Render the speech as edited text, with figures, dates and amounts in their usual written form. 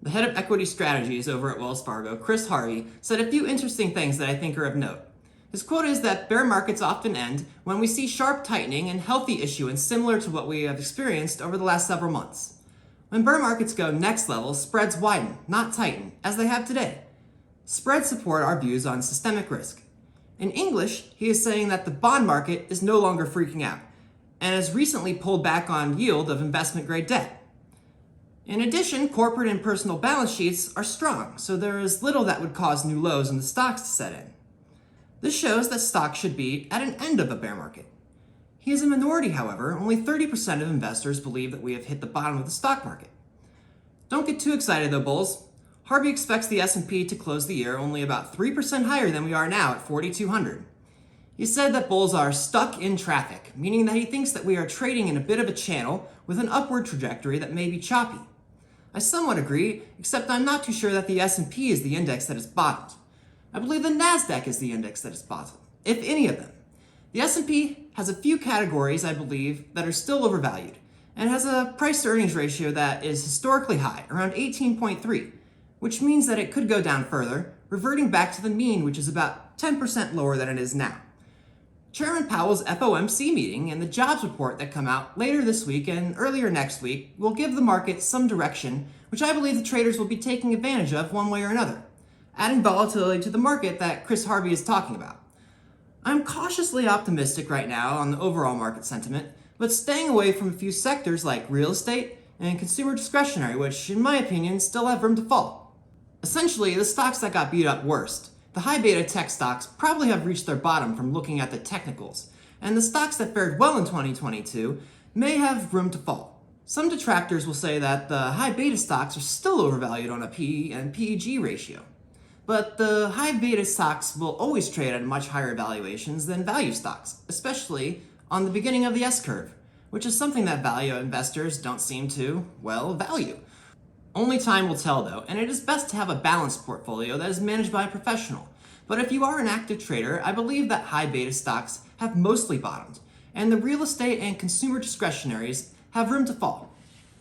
The head of equity strategies over at Wells Fargo, Chris Harvey, said a few interesting things that I think are of note. His quote is that bear markets often end when we see sharp tightening and healthy issuance similar to what we have experienced over the last several months. When bear markets go next level, spreads widen, not tighten, as they have today. Spreads support our views on systemic risk. In English, he is saying that the bond market is no longer freaking out and has recently pulled back on yield of investment-grade debt. In addition, corporate and personal balance sheets are strong, so there is little that would cause new lows in the stocks to set in. This shows that stocks should be at an end of a bear market. He is a minority, however. Only 30% of investors believe that we have hit the bottom of the stock market. Don't get too excited though, bulls. Harvey expects the S&P to close the year only about 3% higher than we are now at 4,200. He said that bulls are stuck in traffic, meaning that he thinks that we are trading in a bit of a channel with an upward trajectory that may be choppy. I somewhat agree, except I'm not too sure that the S&P is the index that has bottomed. I believe the NASDAQ is the index that has bottomed, if any of them. The S&P has a few categories, I believe, that are still overvalued, and has a price-to-earnings ratio that is historically high, around 18.3, which means that it could go down further, reverting back to the mean, which is about 10% lower than it is now. Chairman Powell's FOMC meeting and the jobs report that come out later this week and earlier next week will give the market some direction, which I believe the traders will be taking advantage of one way or another, adding volatility to the market that Chris Harvey is talking about. I'm cautiously optimistic right now on the overall market sentiment, but staying away from a few sectors like real estate and consumer discretionary, which, in my opinion, still have room to fall. Essentially, the stocks that got beat up worst, the high beta tech stocks, probably have reached their bottom from looking at the technicals, and the stocks that fared well in 2022 may have room to fall. Some detractors will say that the high beta stocks are still overvalued on a PE and PEG ratio. But the high beta stocks will always trade at much higher valuations than value stocks, especially on the beginning of the S-curve, which is something that value investors don't seem to, value. Only time will tell though, and it is best to have a balanced portfolio that is managed by a professional. But if you are an active trader, I believe that high beta stocks have mostly bottomed, and the real estate and consumer discretionaries have room to fall.